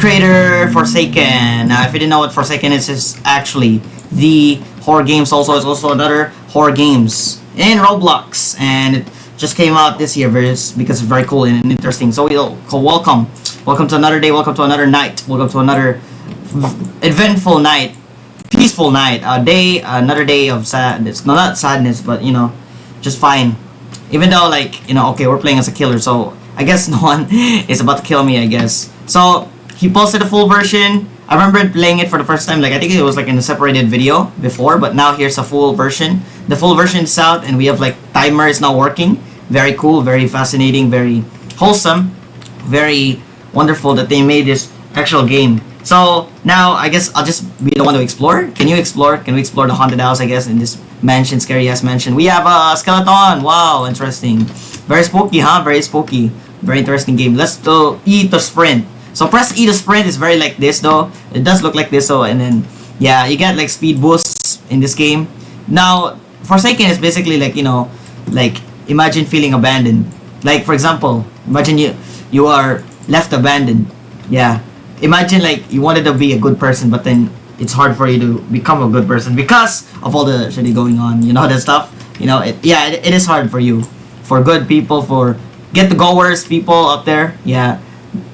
creator Forsaken. Now, if you didn't know what Forsaken is actually the horror games. Also, it's also another horror games in Roblox, and it just came out this year because it's very cool and interesting. So welcome to another day. Welcome to another night. Welcome to another eventful night, peaceful night. Another day of sadness. No, not sadness, but just fine. Even though, okay, we're playing as a killer, so I guess no one is about to kill me, I guess. So, he posted a full version. I remember playing it for the first time, I think it was in a separated video before, but now here's a full version. The full version is out, and we have timer is now working. Very cool, very fascinating, very wholesome, very wonderful that they made this actual game. So, now, I guess I'll just be the one to explore. Can you explore? Can we explore the haunted house, I guess, in this mansion, scary ass mansion? We have a skeleton. Wow, interesting. Very spooky, huh? Very spooky. Very interesting game. Let's do E to sprint. So press E to sprint is very like this though. It does look like this, so, and then yeah, you get speed boosts in this game. Now, Forsaken is basically imagine feeling abandoned. For example, imagine you are left abandoned. Yeah. Imagine you wanted to be a good person, but then it's hard for you to become a good person because of all the shit going on, that stuff. It is hard for you, for good people, for get the goers people up there. Yeah,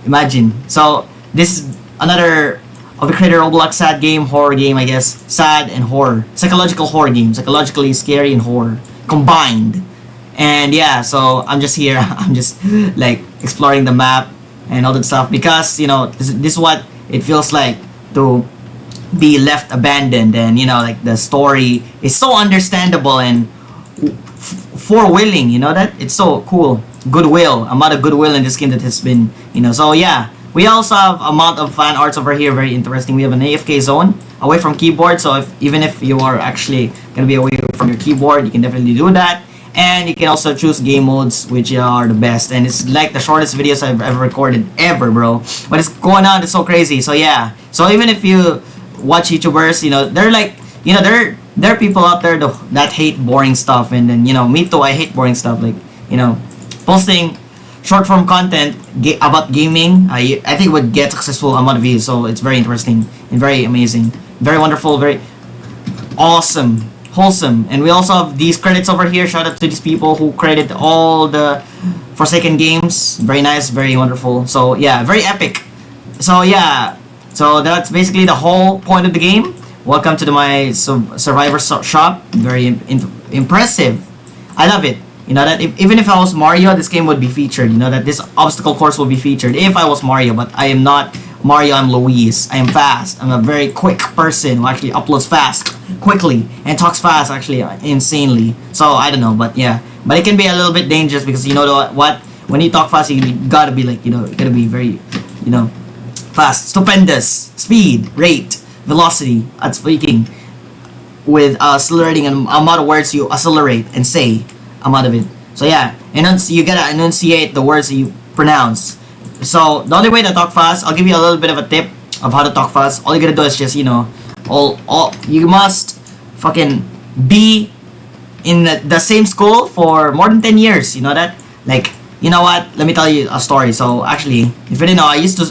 imagine. So this is another of the creator Roblox sad game, horror game, I guess. Sad and horror, psychological horror game, psychologically scary and horror combined. And yeah, so I'm just here. I'm just exploring the map and all that stuff because this is what it feels like to be left abandoned, and the story is so understandable and forwilling, that it's so cool. Goodwill, amount of goodwill in this game that has been, so yeah. We also have amount of fan arts over here, very interesting. We have an AFK zone away from keyboard, so even if you are actually gonna be away from your keyboard, you can definitely do that. And you can also choose game modes, which are the best, and it's the shortest videos I've ever recorded ever, bro. What is going on? It's so crazy. So yeah, so even if you watch YouTubers, they're there are people out there that hate boring stuff, and then me too, I hate boring stuff, posting short form content about gaming. I think would get successful amount of views, so it's very interesting and very amazing, very wonderful, very awesome, wholesome. And we also have these credits over here. Shout out to these people who created all the Forsaken games. Very nice, very wonderful. So yeah, very epic. So yeah, so that's basically the whole point of the game. Welcome to my survivor shop. Very impressive. I love it. That even if I was Mario, this game would be featured. That this obstacle course will be featured if I was Mario, but I am not Mario. I'm Luis. I am fast. I'm a very quick person who actually uploads fast, quickly, and talks fast, actually, insanely. So I don't know, but yeah. But it can be a little bit dangerous because what? When you talk fast, you gotta be you gotta be very, fast, stupendous, speed, rate, velocity at speaking, with accelerating an amount of words you accelerate and say amount of it. So yeah, you gotta enunciate the words that you pronounce. So the only way to talk fast, I'll give you a little bit of a tip of how to talk fast. All you gotta do is just all you must fucking be in the same school for more than 10 years. You know that? What? Let me tell you a story. So actually, if you didn't know, I used to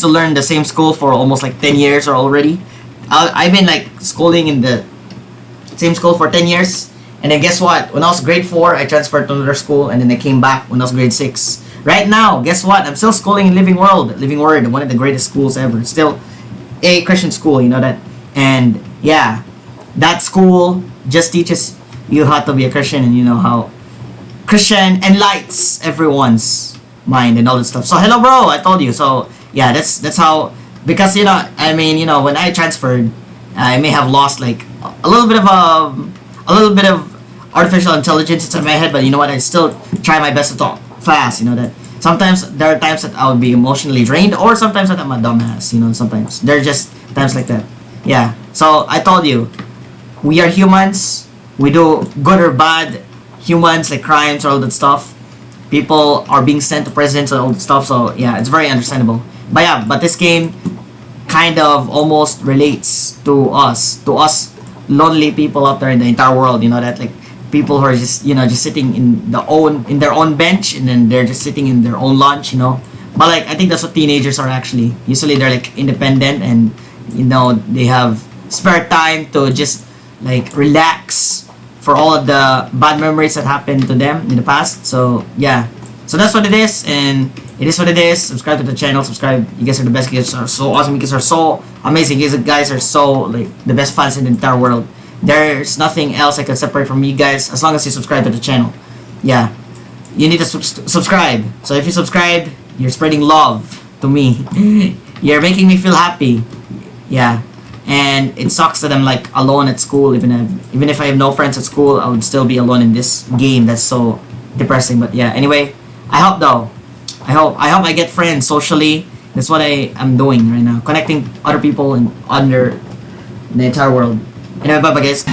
learn the same school for almost 10 years or already. I've been schooling in the same school for 10 years. And then guess what? When I was grade 4, I transferred to another school, and then I came back when I was grade 6. Right now, guess what? I'm still schooling in Living Word, one of the greatest schools ever. Still a Christian school, that? And yeah, that school just teaches you how to be a Christian, and how Christian enlightens everyone's mind and all that stuff. So hello, bro. I told you. So yeah, that's how, because when I transferred, I may have lost a little bit of artificial intelligence inside my head, but you know what? I still try my best to talk fast. That sometimes there are times that I would be emotionally drained, or sometimes that I'm a dumbass. Sometimes there are just times like that. Yeah. So I told you, we are humans. We do good or bad. Humans, crimes or all that stuff. People are being sent to prisons and all that stuff. So yeah, it's very understandable. But yeah, but this game kind of almost relates to us lonely people out there in the entire world. That people who are just just sitting in their own bench, and then they're just sitting in their own lunch, But like, I think that's what teenagers are actually. Usually they're like independent, and they have spare time to just like relax for all of the bad memories that happened to them in the past. So yeah, so that's what it is, and it is what it is. Subscribe to the channel. Subscribe. You guys are the best. You guys are so awesome. You guys are so amazing. You guys are so like the best fans in the entire world. There's nothing else I can separate from you guys as long as you subscribe to the channel. Yeah, you need to subscribe. So if you subscribe, you're spreading love to me. You're making me feel happy. Yeah, and it sucks that I'm like alone at school. Even if I have no friends at school, I would still be alone in this game. That's so depressing. But yeah, anyway, I hope though. I hope I get friends socially. That's what I am doing right now, connecting other people and under the entire world. Anyway, bye bye guys.